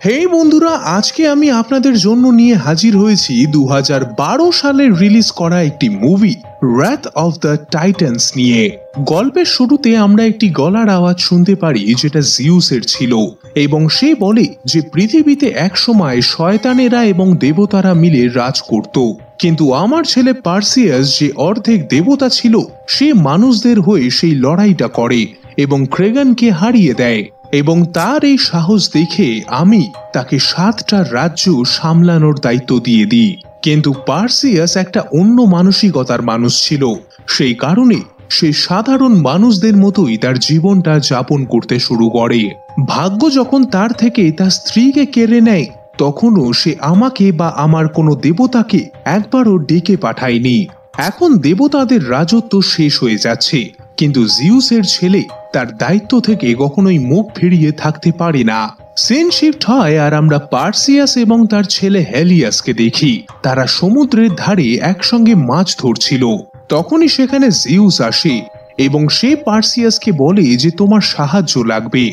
হেই বন্ধুরা, আজকে আমি আপনাদের জন্য নিয়ে হাজির হয়েছি 2012 সালে রিলিজ করা একটি মুভি রাথ অফ দ্য টাইটান্স নিয়ে। গল্পের শুরুতে আমরা একটি গলার আওয়াজ শুনতে পারি যেটা জিউসের ছিল, এবং সে বলে যে পৃথিবীতে একসময় শয়তানেরা এবং দেবতারা মিলে রাজ করত, কিন্তু আমার ছেলে পার্সিয়াস যে অর্ধেক দেবতা ছিল সে মানুষদের হয়ে সেই লড়াইটা করে এবং ক্রেগানকে হারিয়ে দেয়। এবং তার এই সাহস দেখে আমি তাকে 7টা রাজ্য সামলানোর দায়িত্ব দিয়ে দিই। কিন্তু পার্সিয়াস একটা অন্য মানসিকতার মানুষ ছিল, সেই কারণে সে সাধারণ মানুষদের মতোই তার জীবনটা যাপন করতে শুরু করে। ভাগ্য যখন তার থেকে তার স্ত্রীকে কেড়ে নেয় তখনও সে আমাকে বা আমার কোনো দেবতাকে একবারও ডেকে পাঠায়নি। এখন দেবতাদের রাজত্ব শেষ হয়ে যাচ্ছে, কিন্তু জিউসের ছেলে তার দায়িত্ব থেকে কখনোই মুখ ফিরিয়ে থাকতে পারে না। সিন শিফট হয় আর আমরা পার্সিয়াস এবং তার ছেলে হেলিয়াসকে দেখি। তারা সমুদ্রের ধারে একসঙ্গে মাছ ধরছিল। তখনই সেখানে জিউস আসে এবং সে পার্সিয়াসকে বলে যে তোমার সাহায্য লাগবে,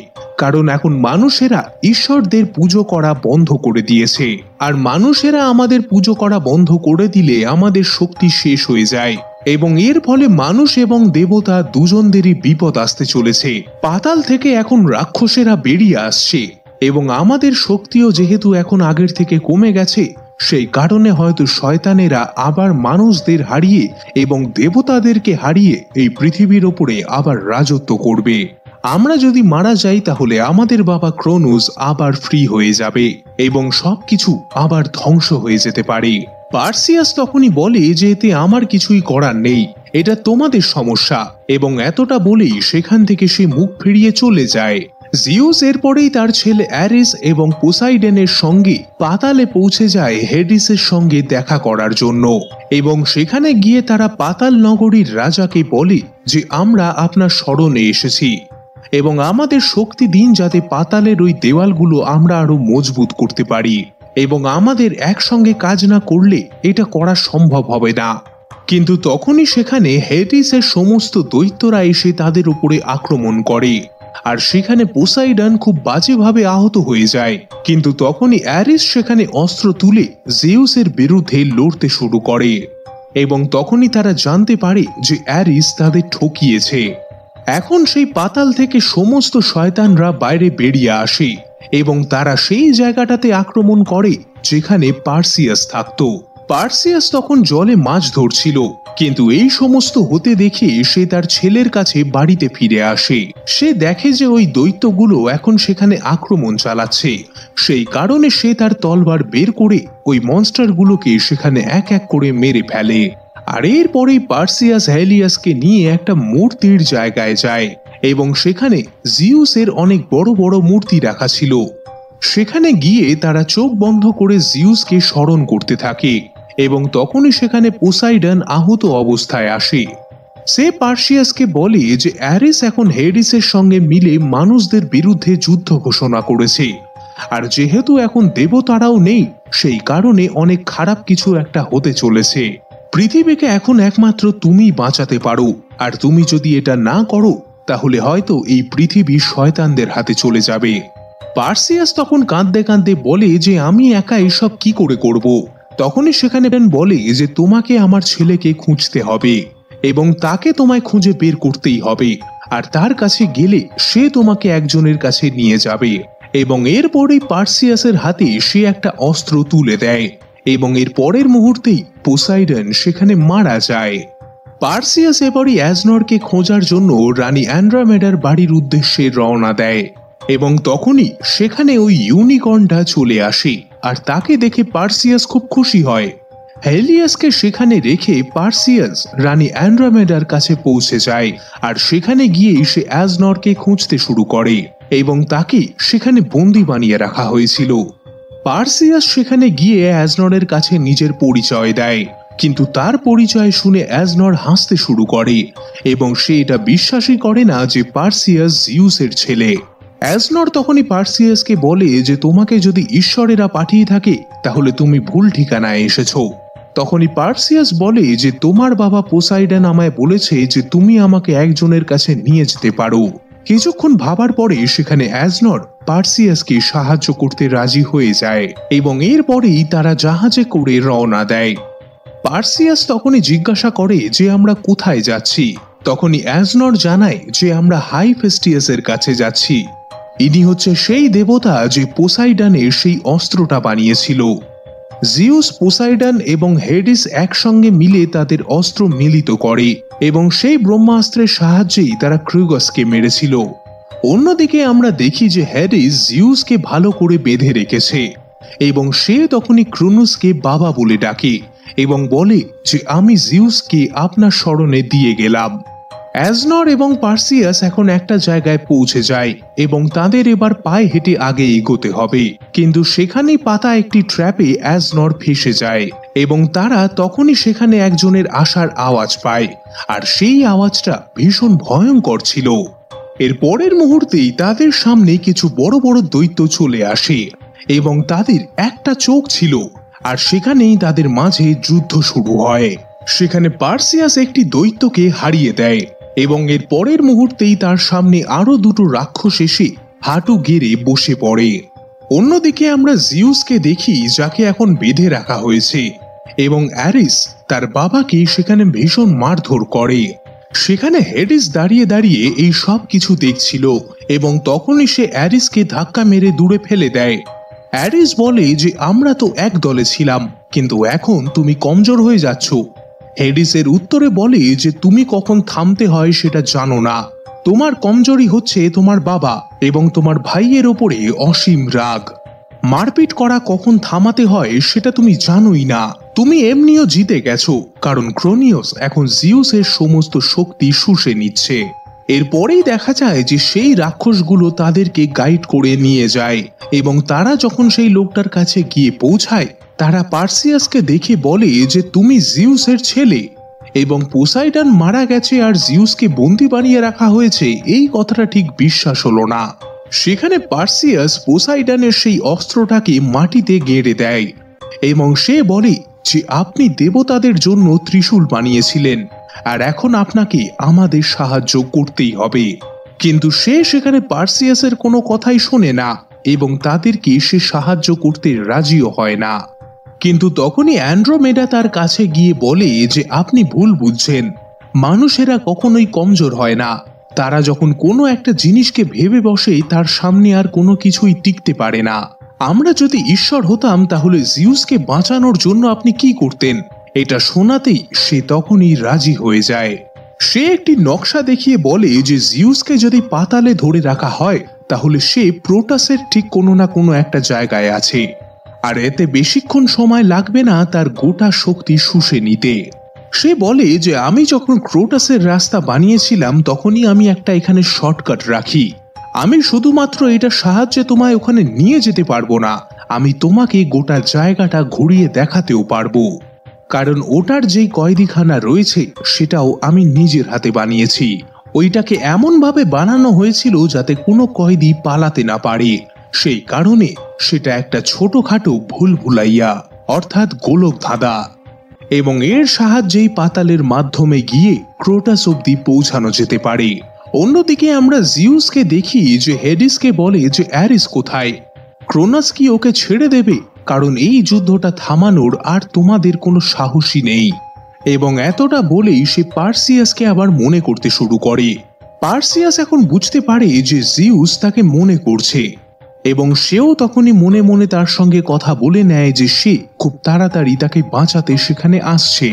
কারণ এখন মানুষেরা ঈশ্বরদের পুজো করা বন্ধ করে দিয়েছে, আর মানুষেরা আমাদের পুজো করা বন্ধ করে দিলে আমাদের শক্তি শেষ হয়ে যায় এবং এর ফলে মানুষ এবং দেবতা দুজনদেরই বিপদ আসতে চলেছে। পাতাল থেকে এখন রাক্ষসেরা বেরিয়ে আসছে এবং আমাদের শক্তিও যেহেতু এখন আগের থেকে কমে গেছে, সেই কারণে হয়তো শয়তানেরা আবার মানুষদের হারিয়ে এবং দেবতাদেরকে হারিয়ে এই পৃথিবীর ওপরে আবার রাজত্ব করবে। আমরা যদি মারা যাই তাহলে আমাদের বাবা ক্রোনোস আবার ফ্রি হয়ে যাবে এবং সবকিছু আবার ধ্বংস হয়ে যেতে পারে। পার্সিয়াস তখনই বলে যে এতে আমার কিছুই করার নেই, এটা তোমাদের সমস্যা, এবং এতটা বলেই সেখান থেকে সে মুখ ফিরিয়ে চলে যায়। জিউস এরপরেই তার ছেলে অ্যারিস এবং পোসাইডেনের সঙ্গে পাতালে পৌঁছে যায় হেডিসের সঙ্গে দেখা করার জন্য, এবং সেখানে গিয়ে তারা পাতাল নগরীর রাজাকে বলে যে আমরা আপনার স্মরণে এসেছি এবং আমাদের শক্তি দিন যাতে পাতালের ওই দেওয়ালগুলো আমরা আরো মজবুত করতে পারি, এবং আমাদের একসঙ্গে কাজ না করলে এটা করা সম্ভব হবে না। কিন্তু তখনই সেখানে হেডিসের সমস্ত দৈত্যরা এসে তাদের উপরে আক্রমণ করে, আর সেখানে পোসাইডন খুব বাজেভাবে আহত হয়ে যায়। কিন্তু তখনই অ্যারিস সেখানে অস্ত্র তুলে জিউসের বিরুদ্ধে লড়তে শুরু করে, এবং তখনই তারা জানতে পারে যে অ্যারিস তাদের ঠকিয়েছে। এখন সেই পাতাল থেকে সমস্ত শয়তানরা বাইরে বেরিয়ে আসে এবং তারা সেই জায়গাটাতে আক্রমণ করে যেখানে পার্সিয়াস থাকতো। পার্সিয়াস তখন জলে মাছ ধরছিল, কিন্তু এই সমস্ত হতে দেখে সে তার ছেলের কাছে বাড়িতে ফিরে আসে। সে দেখে যে ওই দৈত্যগুলো এখন সেখানে আক্রমণ চালাচ্ছে, সেই কারণে সে তার তলবার বের করে ওই মনস্টারগুলোকে সেখানে এক এক করে মেরে ফেলে। আর এরপরেই পার্সিয়াস হেলিয়াসকে নিয়ে একটা মূর্তির জায়গায় যায় এবং সেখানে জিউসের অনেক বড় বড় মূর্তি রাখা ছিল। সেখানে গিয়ে তারা চোখ বন্ধ করে জিউসকে স্মরণ করতে থাকে, এবং তখনই সেখানে পোসাইডন আহত অবস্থায় আসে। সে পার্সিয়াসকে বলে যে অ্যারিস এখন হেডিসের সঙ্গে মিলে মানুষদের বিরুদ্ধে যুদ্ধ ঘোষণা করেছে, আর যেহেতু এখন দেবতারাও নেই সেই কারণে অনেক খারাপ কিছু একটা হতে চলেছে। পৃথিবীকে এখন একমাত্র তুমি বাঁচাতে পারো, আর তুমি যদি এটা না করো তাহলে হয়তো এই পৃথিবী শয়তানদের হাতে চলে যাবে। পার্সিয়াস তখন কাঁদতে কাঁদতে বলে যে আমি একা এসব কি করে করব। তখনই সেখানে বলে যে তোমাকে আমার ছেলেকে খুঁজতে হবে এবং তাকে তোমায় খুঁজে বের করতেই হবে, আর তার কাছে গেলে সে তোমাকে একজনের কাছে নিয়ে যাবে। এবং এরপরেই পার্সিয়াসের হাতে সে একটা অস্ত্র তুলে দেয় এবং এর পরের মুহূর্তেই পোসাইডন সেখানে মারা যায়। পার্সিয়াস এবারই অ্যাজনরকে খোঁজার জন্য রানী অ্যান্ড্রোমেডার বাড়ির উদ্দেশ্যে রওনা দেয়, এবং তখনই সেখানে ওই ইউনিকর্নটা চলে আসে, আর তাকে দেখে পার্সিয়াস খুব খুশি হয়। হেলিয়াসকে সেখানে রেখে পার্সিয়াস রানী অ্যান্ড্রোমেডার কাছে পৌঁছে যায়, আর সেখানে গিয়ে সে অ্যাজনরকে খুঁজতে শুরু করে এবং তাকে সেখানে বন্দি বানিয়ে রাখা হয়েছিল। পার্সিয়াস সেখানে গিয়ে অ্যাজনরের কাছে নিজের পরিচয় দেয়, কিন্তু তার পরিচয় শুনে অ্যাজনর হাসতে শুরু করে এবং সে এটা বিশ্বাসই করে না যে পার্সিয়াস জিউসের ছেলে। অ্যাজনর তখনই পার্সিয়াসকে বলে যে তোমাকে যদি ঈশ্বরেরা পাঠিয়ে থাকে তাহলে তুমি ভুল ঠিকানায় এসেছো। তখনই পার্সিয়াস বলে যে তোমার বাবা পোসাইডন আমায় বলেছে যে তুমি আমাকে একজনের কাছে নিয়ে যেতে পারো, কিছুক্ষণ ভাবার পরে সেখানে অ্যাজনর পার্সিয়াসকে সাহায্য করতে রাজি হয়ে যায় এবং এরপরেই তারা জাহাজে করে রওনা দেয়। পার্সিয়াস তখনই জিজ্ঞাসা করে যে আমরা কোথায় যাচ্ছি। তখনই অ্যাজনর জানায় যে আমরা হাইফেস্টিয়াসের কাছে যাচ্ছি। ইনি হচ্ছে সেই দেবতা যে পোসাইডনের সেই অস্ত্রটা বানিয়েছিল। জিউস, পোসাইডন এবং হেডিস একসঙ্গে মিলে তাদের অস্ত্র মিলিত করে এবং সেই ব্রহ্মাস্ত্রের সাহায্যেই তারা ক্রুগাসকে মেরেছিল। অন্যদিকে আমরা দেখি যে হেডিস জিউসকে ভালো করে বেঁধে রেখেছে এবং সে তখনই ক্রোনোসকে বাবা বলে ডাকে এবং বলে যে আমি জিউসকে আপনার স্মরণে দিয়ে গেলাম। অ্যাজনর এবং পার্সিয়াস এখন একটা জায়গায় পৌঁছে যায় এবং তাদের এবার পায়ে হেঁটে আগে এগোতে হবে, কিন্তু সেখানেই পাতা একটি ট্র্যাপে অ্যাজনর ফেঁসে যায় এবং তারা তখনই সেখানে একজনের আসার আওয়াজ পায়, আর সেই আওয়াজটা ভীষণ ভয়ঙ্কর ছিল। এর পরের মুহূর্তেই তাদের সামনে কিছু বড় বড় দৈত্য চলে আসে এবং তাদের একটা চোখ ছিল, আর সেখানেই তাদের মাঝে যুদ্ধ শুরু হয়। সেখানে পার্সিয়াস একটি দৈত্যকে হারিয়ে দেয় এবং এর পরের মুহূর্তেই তার সামনে আরো দুটো রাক্ষস এসে হাঁটু গেড়ে বসে পড়ে। অন্যদিকে আমরা জিউসকে দেখি যাকে এখন বেঁধে রাখা হয়েছে এবং অ্যারিস তার বাবাকে সেখানে ভীষণ মারধর করে। সেখানে হেডিস দাঁড়িয়ে দাঁড়িয়ে এই সব কিছু দেখছিল এবং তখনই সে অ্যারিসকে ধাক্কা মেরে দূরে ফেলে দেয়। অ্যারিস বলে যে আমরা তো এক দলে ছিলাম, কিন্তু এখন তুমি কমজোর হয়ে যাচ্ছ। হেডিসের উত্তরে বলে যে তুমি কখন থামতে হয় সেটা জানো না। তোমার কমজোরি হচ্ছে তোমার বাবা এবং তোমার ভাইয়ের ওপরে অসীম রাগ। মারপিট করা কখন থামাতে হয় সেটা তুমি জানোই না। তুমি এমনিও জিতে গেছো, কারণ ক্রোনিয়স এখন জিউসের সমস্ত শক্তি শুষে নিচ্ছে। এরপরেই দেখা যায় যে সেই রাক্ষসগুলো তাদেরকে গাইড করে নিয়ে যায় এবং তারা যখন সেই লোকটার কাছে গিয়ে পৌঁছায়, তারা পার্সিয়াসকে দেখে বলে যে তুমি জিউসের ছেলে এবং পোসাইডন মারা গেছে আর জিউসকে বন্দি বানিয়ে রাখা হয়েছে, এই কথাটা ঠিক বিশ্বাস হলো না। সেখানে পার্সিয়াস পোসাইডনের সেই অস্ত্রটাকে মাটিতে গেড়ে দেয় এবং সে বলে যে আপনি দেবতাদের জন্য ত্রিশূল বানিয়েছিলেন আর এখন আপনাকে আমাদের সাহায্য করতেই হবে। কিন্তু সে সেখানে পার্সিয়াসের কোনো কথাই শোনে না এবং তাদেরকে সে সাহায্য করতে রাজিও হয় না। কিন্তু তখনই অ্যান্ড্রোমেডা তার কাছে গিয়ে বলে যে আপনি ভুল বুঝছেন, মানুষেরা কখনোই কমজোর হয় না। তারা যখন কোনো একটা জিনিসকে ভেবে বসে তার সামনে আর কোনো কিছুই টিকতে পারে না। আমরা যদি ঈশ্বর হতাম তাহলে জিউসকে বাঁচানোর জন্য আপনি কি করতেন? এটা শোনাতেই সে তখনই রাজি হয়ে যায়। সে একটি নকশা দেখিয়ে বলে যে জিউসকে যদি পাতালে ধরে রাখা হয় তাহলে সে প্রোটাসের ঠিক কোনো না কোনো একটা জায়গায় আছে, আর এতে বেশিক্ষণ সময় লাগবে না তার গোটা শক্তি শুষে নিতে। সে বলে যে আমি যখন ক্রোটাসের রাস্তা বানিয়েছিলাম তখনই আমি একটা এখানে শর্টকাট রাখি। আমি শুধুমাত্র এটা সাহায্যে তোমায় ওখানে নিয়ে যেতে পারবো না, আমি তোমাকে গোটা জায়গাটা ঘুরিয়ে দেখাতেও পারবো, কারণ ওটার যেই কয়েদিখানা রয়েছে সেটাও আমি নিজের হাতে বানিয়েছি। ওইটাকে এমনভাবে বানানো হয়েছিল যাতে কোনো কয়েদি পালাতে না পারে, সেই কারণে সেটা একটা ছোটখাটো ভুলভুলাইয়া অর্থাৎ গোলক ধাঁধা, এবং এর সাহায্যেই পাতালের মাধ্যমে গিয়ে ক্রোটাস অব্দি পৌঁছানো যেতে পারে। অন্যদিকে আমরা জিউসকে দেখি যে হেডিসকে বলে যে অ্যারিস কোথায়, ক্রোনাস কি ওকে ছেড়ে দেবে? কারণ এই যুদ্ধটা থামানোর আর তোমাদের কোনো সাহসী নেই। এবং এতটা বলেই সে পার্সিয়াসকে আবার মনে করতে শুরু করে। পার্সিয়াস এখন বুঝতে পারে যে জিউস তাকে মনে করছে এবং সেও তখনই মনে মনে তার সঙ্গে কথা বলে নেয় যে সে খুব তাড়াতাড়ি তাকে বাঁচাতে সেখানে আসছে।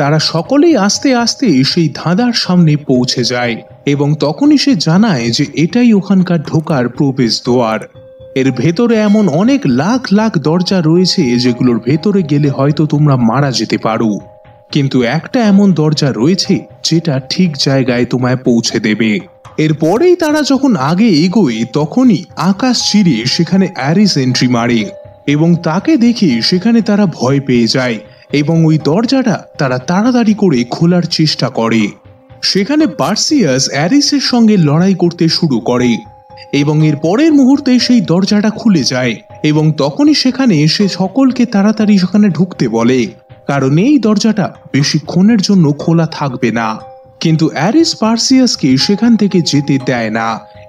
তারা সকলেই আস্তে আস্তে সেই ধাঁধার সামনে পৌঁছে যায় এবং তখনই সে জানায় যে এটাই ওখানকার ঢোকার প্রবেশ দ্বার। এর ভেতরে এমন অনেক লাখ লাখ দরজা রয়েছে যেগুলোর ভেতরে গেলে হয়তো তোমরা মারা যেতে পারো, কিন্তু একটা এমন দরজা রয়েছে যেটা ঠিক জায়গায় তোমায় পৌঁছে দেবে। এরপরেই তারা যখন আগে এগোয় তখনই আকাশ চিরে সেখানে অ্যারিস এন্ট্রি মারে এবং তাকে দেখে সেখানে তারা ভয় পেয়ে যায় এবং ওই দরজাটা তারা তাড়াতাড়ি করে খোলার চেষ্টা করে। সেখানে পার্সিয়াস অ্যারিসের সঙ্গে লড়াই করতে শুরু করে এবং এর পরের মুহূর্তে সেই দরজাটা খুলে যায় এবং তখনই সেখানে সে সকলকে তাড়াতাড়ি সেখানে ঢুকতে বলে, কারণ এই দরজাটা বেশিক্ষণের জন্য খোলা থাকবে না। কিন্তু অ্যারিস পার্সিয়াসকে সেখান থেকে যেতে দেয় না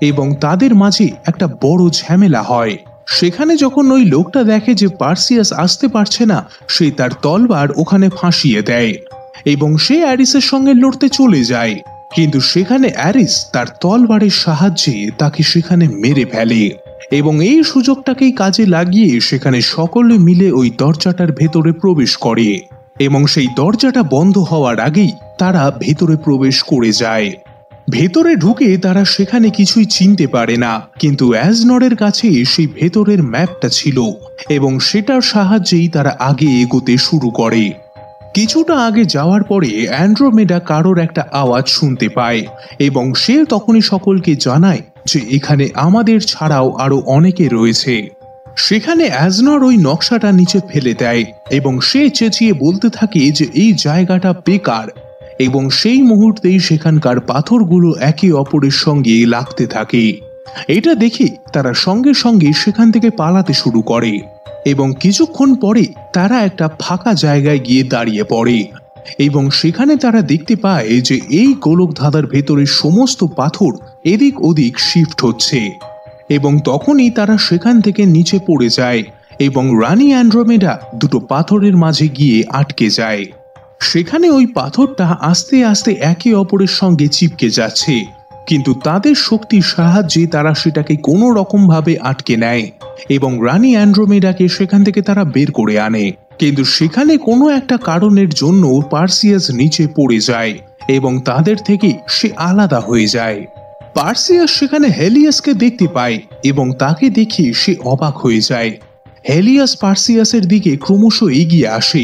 এবং তাদের মাঝে একটা বড় ঝামেলা হয়। সেখানে যখন ওই লোকটা দেখে যে পার্সিয়াস আসতে পারছে না, সে তার তলবার ওখানে ফাঁসিয়ে দেয় এবং সে অ্যারিসের সঙ্গে লড়তে চলে যায়। কিন্তু সেখানে অ্যারিস তার তলবারের সাহায্যে তাকে সেখানে মেরে ফেলে এবং এই সুযোগটাকেই কাজে লাগিয়ে সেখানে সকলে মিলে ওই দরজাটার ভেতরে প্রবেশ করে এবং সেই দরজাটা বন্ধ হওয়ার আগেই তারা ভেতরে প্রবেশ করে যায়। ভেতরে ঢুকে তারা সেখানে কিছুই চিনতে পারে না, কিন্তু অ্যাজনরের কাছে সেই ভেতরের ম্যাপটা ছিল এবং সেটার সাহায্যেই তারা আগে এগোতে শুরু করে। কিছুটা আগে যাওয়ার পরে অ্যান্ড্রোমেডা কারোর একটা আওয়াজ শুনতে পায় এবং সে তখনই সকলকে জানায় যে এখানে আমাদের ছাড়াও আরো অনেকে রয়েছে। সেখানে অ্যাজনর ওই নকশাটা নিচে ফেলে দেয় এবং সে চেঁচিয়ে বলতে থাকে যে এই জায়গাটা বেকার এবং সেই মুহূর্তেই সেখানকার পাথরগুলো একে অপরের সঙ্গে লাগতে থাকে। এটা দেখে তারা সঙ্গে সঙ্গে সেখান থেকে পালাতে শুরু করে এবং কিছুক্ষণ পরে তারা একটা ফাঁকা জায়গায় গিয়ে দাঁড়িয়ে পড়ে এবং সেখানে তারা দেখতে পায় যে এই গোলক ধাঁধার ভেতরে সমস্ত পাথর এদিক ওদিক শিফট হচ্ছে এবং তখনই তারা সেখান থেকে নিচে পড়ে যায় এবং রানী অ্যান্ড্রোমেডা দুটো পাথরের মাঝে গিয়ে আটকে যায়। সেখানে ওই পাথরটা আস্তে আস্তে একে অপরের সঙ্গে চিপকে যাচ্ছে, কিন্তু তাদের শক্তির সাহায্যে তারা সেটাকে কোনো রকম ভাবে আটকে নেয় এবং রানী অ্যান্ড্রোমেডাকে সেখান থেকে তারা বের করে আনে। কিন্তু সেখানে কোনো একটা কারণের জন্য পার্সিয়াস নিচে পড়ে যায় এবং তাদের থেকে সে আলাদা হয়ে যায়। পার্সিয়াস সেখানে হেলিয়াসকে দেখতে পায় এবং তাকে দেখে সে অবাক হয়ে যায়। হেলিয়াস পার্সিয়াসের দিকে ক্রমশ এগিয়ে আসে।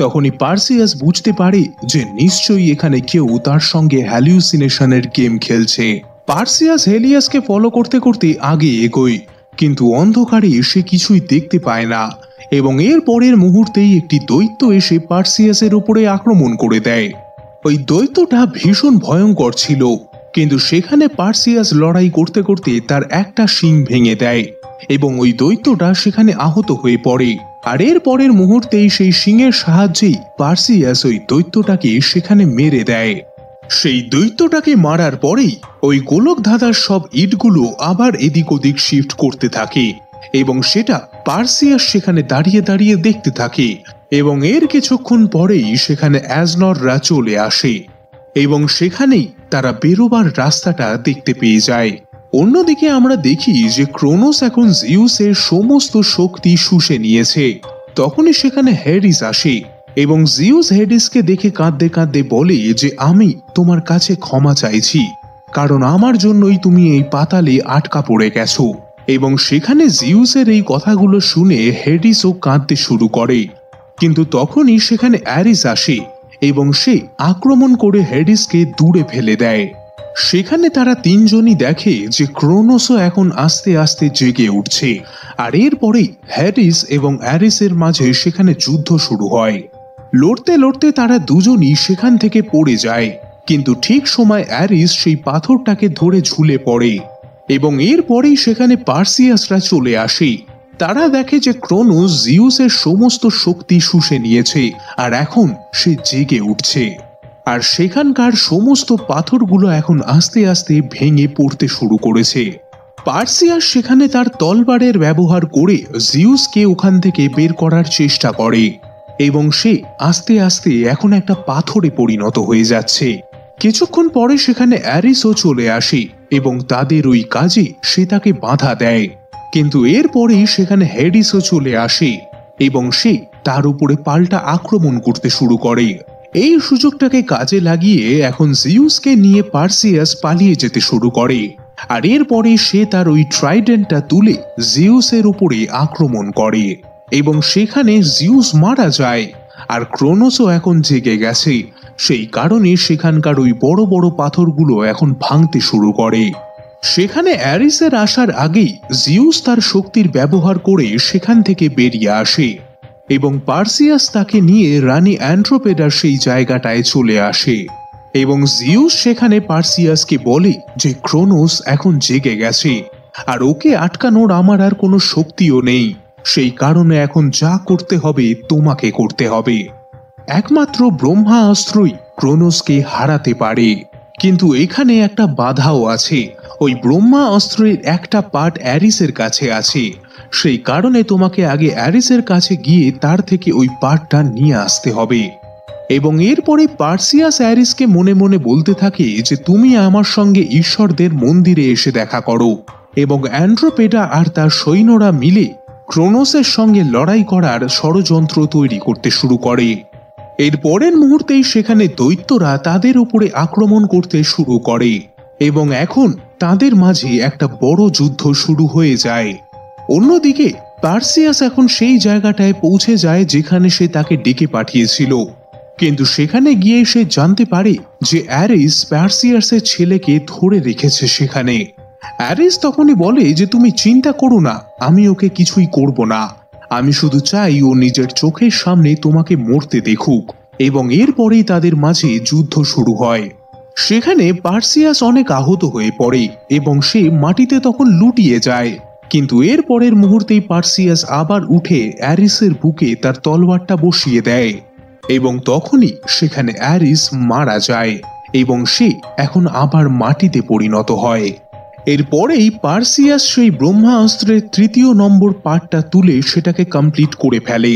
তখনই পার্সিয়াস বুঝতে পারে যে নিশ্চয়ই এখানে কেউ তার সঙ্গে হ্যালিউসিনেশনের গেম খেলছে। পার্সিয়াস হেলিয়াসকে ফলো করতে করতে আগে এগোয়, কিন্তু অন্ধকারে সে কিছুই দেখতে পায় না এবং এর পরের মুহূর্তেই একটি দৈত্য এসে পার্সিয়াসের উপরে আক্রমণ করে দেয়। ওই দৈত্যটা ভীষণ ভয়ঙ্কর ছিল, কিন্তু সেখানে পার্সিয়াস লড়াই করতে করতে তার একটা শিং ভেঙে দেয় এবং ওই দৈত্যটা সেখানে আহত হয়ে পড়ে। আর এর পরের মুহূর্তেই সেই শিংয়ের সাহায্যেই পার্সিয়াস ওই দৈত্যটাকে সেখানে মেরে দেয়। সেই দৈত্যটাকে মারার পরেই ওই গোলক ধাঁধার সব ইটগুলো আবার এদিক ওদিক শিফট করতে থাকে এবং সেটা পার্সিয়াস সেখানে দাঁড়িয়ে দাঁড়িয়ে দেখতে থাকে এবং এর কিছুক্ষণ পরেই সেখানে অ্যাজনররা চলে আসে এবং সেখানেই তারা বেরোবার রাস্তাটা দেখতে পেয়ে যায়। অন্যদিকে আমরা দেখি যে ক্রোনোস এখন জিউসের সমস্ত শক্তি শুষে নিয়েছে। তখনই সেখানে হেডিস আসে এবং জিউস হেডিসকে দেখে কাঁদতে কাঁদতে বলে যে আমি তোমার কাছে ক্ষমা চাইছি, কারণ আমার জন্যই তুমি এই পাতালে আটকা পড়ে গেছো। এবং সেখানে জিউসের এই কথাগুলো শুনে হেডিসও কাঁদতে শুরু করে, কিন্তু তখনই সেখানে অ্যারিস আসে এবং সে আক্রমণ করে হেডিসকে দূরে ফেলে দেয়। সেখানে তারা তিনজনই দেখে যে ক্রোনোসও এখন আস্তে আস্তে জেগে উঠছে, আর এরপরেই হেডিস এবং অ্যারিসের মাঝে সেখানে যুদ্ধ শুরু হয়। লড়তে লড়তে তারা দুজনই সেখান থেকে পড়ে যায়, কিন্তু ঠিক সময় অ্যারিস সেই পাথরটাকে ধরে ঝুলে পড়ে এবং এরপরেই সেখানে পার্সিয়াসরা চলে আসে। তারা দেখে যে ক্রোনোস জিউসের সমস্ত শক্তি শুষে নিয়েছে আর এখন সে জেগে উঠছে, আর সেখানকার সমস্ত পাথরগুলো এখন আস্তে আস্তে ভেঙে পড়তে শুরু করেছে। পার্সিয়াস সেখানে তার তলবারের ব্যবহার করে জিউসকে ওখান থেকে বের করার চেষ্টা করে এবং সে আস্তে আস্তে এখন একটা পাথরে পরিণত হয়ে যাচ্ছে। কিছুক্ষণ পরে সেখানে অ্যারিসও চলে আসে এবং তাদের ওই কাজে সে তাকে বাধা দেয়, কিন্তু এরপরেই সেখানে হেডিসও চলে আসে এবং সে তার উপরে পাল্টা আক্রমণ করতে শুরু করে। এই সুযোগটাকে কাজে লাগিয়ে এখন জিউসকে নিয়ে পার্সিয়াস পালিয়ে যেতে শুরু করে, আর এরপরে সে তার ওই ট্রাইডেন্টটা তুলে জিউসের উপরে আক্রমণ করে এবং সেখানে জিউস মারা যায়। আর ক্রোনোসও এখন জেগে গেছে, সেই কারণে সেখানকার ওই বড় বড় পাথরগুলো এখন ভাঙতে শুরু করে। সেখানে অ্যারিসের আসার আগেই জিউস তার শক্তির ব্যবহার করে সেখান থেকে বেরিয়ে আসে এবং পার্সিয়াস তাকে নিয়ে রানী অ্যান্ড্রোমেডার সেই জায়গাটায় চলে আসে এবং জিউস সেখানে পার্সিয়াসকে বলে যে ক্রোনোস এখন জেগে গেছে আর ওকে আটকানোর আমার আর কোনো শক্তিও নেই, সেই কারণে এখন যা করতে হবে তোমাকে করতে হবে। একমাত্র ব্রহ্মাস্ত্রই ক্রোনোসকে হারাতে পারে। কিন্তু এখানে একটা বাধাও আছে। ওই ব্রহ্মা অস্ত্রের একটা পার্ট অ্যারিসের কাছে আছে, সেই কারণে তোমাকে আগে অ্যারিসের কাছে গিয়ে তার থেকে ওই পার্টটা নিয়ে আসতে হবে। এবং এরপরে পার্সিয়াস অ্যারিসকে মনে মনে বলতে থাকে যে তুমি আমার সঙ্গে ঈশ্বরদের মন্দিরে এসে দেখা করো, এবং অ্যান্ড্রোমেডা আর তার সৈন্যরা মিলে ক্রোনোসের সঙ্গে লড়াই করার ষড়যন্ত্র তৈরি করতে শুরু করে। এর পরের মুহূর্তেই সেখানে দৈত্যরা তাদের উপরে আক্রমণ করতে শুরু করে, এবং এখন তাদের মাঝে একটা বড় যুদ্ধ শুরু হয়ে যায়। অন্যদিকে পার্সিয়াস এখন সেই জায়গাটায় পৌঁছে যায় যেখানে সে তাকে ডেকে পাঠিয়েছিল, কিন্তু সেখানে গিয়ে সে জানতে পারে যে অ্যারিস পার্সিয়াসের ছেলেকে ধরে রেখেছে সেখানে। অ্যারিস তখনই বলে যে তুমি চিন্তা করো না, আমি ওকে কিছুই করব না, আমি শুধু চাই ও নিজের চোখের সামনে তোমাকে মরতে দেখুক। এবং এরপরেই তাদের মাঝে যুদ্ধ শুরু হয়। সেখানে পার্সিয়াস অনেক আহত হয়ে পড়ে এবং সে মাটিতে তখন লুটিয়ে যায়, কিন্তু এর পরের মুহূর্তেই পার্সিয়াস আবার উঠে অ্যারিসের বুকে তার তলোয়ারটা বসিয়ে দেয়, এবং তখনই সেখানে অ্যারিস মারা যায় এবং সে এখন আবার মাটিতে পরিণত হয়। এরপরেই পার্সিয়াস সেই ব্রহ্মা অস্ত্রের ৩য় নম্বর পার্টটা তুলে সেটাকে কমপ্লিট করে ফেলে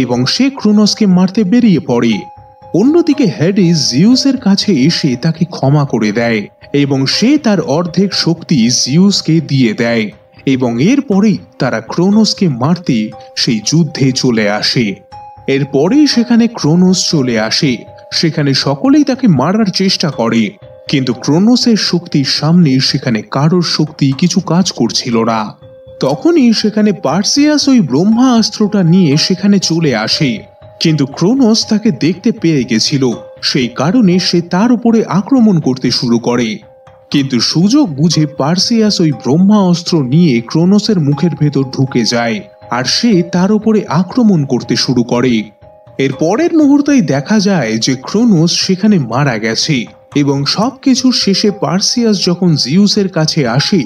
এবং সে ক্রোনোসকে মারতে বেরিয়ে পড়ে। অন্যদিকে হেডিস জিউসের কাছে এসে তাকে ক্ষমা করে দেয় এবং সে তার অর্ধেক শক্তি জিউসকে দিয়ে দেয়, এবং এরপরেই তারা ক্রোনোসকে মারতে সেই যুদ্ধে চলে আসে। এরপরেই সেখানে ক্রোনোস চলে আসে, সেখানে সকলেই তাকে মারার চেষ্টা করে, কিন্তু ক্রোনোসের শক্তির সামনে সেখানে কারোর শক্তি কিছু কাজ করছিল না। তখনই সেখানে পার্সিয়াস ওই ব্রহ্মা অস্ত্রটা নিয়ে সেখানে চলে আসে, কিন্তু ক্রোনোস তাকে দেখতে পেয়ে গেছিল, সেই কারণে সে তার উপরে আক্রমণ করতে শুরু করে। কিন্তু সুযোগ বুঝে পার্সিয়াস ওই ব্রহ্মা অস্ত্র নিয়ে ক্রোনোসের মুখের ভেতর ঢুকে যায় আর সে তার উপরে আক্রমণ করতে শুরু করে। এর পরের মুহূর্তেই দেখা যায় যে ক্রোনোস সেখানে মারা গেছে, এবং সবকিছুর শেষে পার্সিয়াস যখন জিউসের কাছে আসে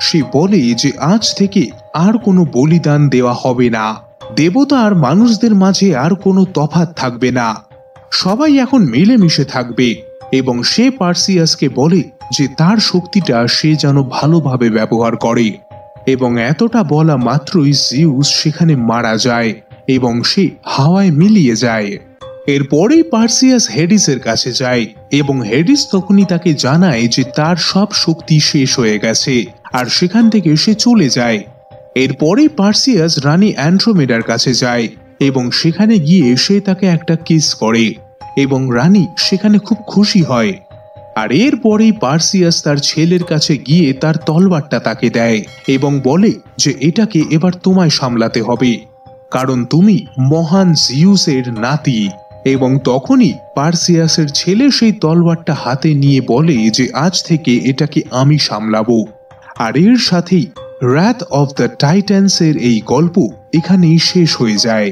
সে বলে যে আজ থেকে আর কোনো বলিদান দেওয়া হবে না, দেবতা আর মানুষদের মাঝে আর কোনো তফাৎ থাকবে না, সবাই এখন মিলেমিশে থাকবে। এবং সে পার্সিয়াসকে বলে যে তার শক্তিটা সে যেন ভালোভাবে ব্যবহার করে, এবং এতটা বলা মাত্রই জিউস সেখানে মারা যায় এবং সে হাওয়ায় মিলিয়ে যায়। এরপরেই পার্সিয়াস হেডিসের কাছে যায় এবং হেডিস তখনই তাকে জানায় যে তার সব শক্তি শেষ হয়ে গেছে আর সেখান থেকে সে চলে যায়। এরপরেই পার্সিয়াস রানী অ্যান্ড্রোমেডার কাছে যায় এবং সেখানে গিয়ে সে তাকে একটা কিস করে এবং রানী সেখানে খুব খুশি হয়। আর এরপরেই পার্সিয়াস তার ছেলের কাছে গিয়ে তার তলবারটা তাকে দেয় এবং বলে যে এটাকে এবার তোমায় সামলাতে হবে, কারণ তুমি মহান জিউসের নাতি। এবং তখনই পার্সিয়াসের ছেলে সেই তলবারটা হাতে নিয়ে বলে যে আজ থেকে এটাকে আমি সামলাবো। আর এর সাথেই রাথ অফ দ্য টাইটান্স এর এই গল্প এখানেই শেষ হয়ে যায়।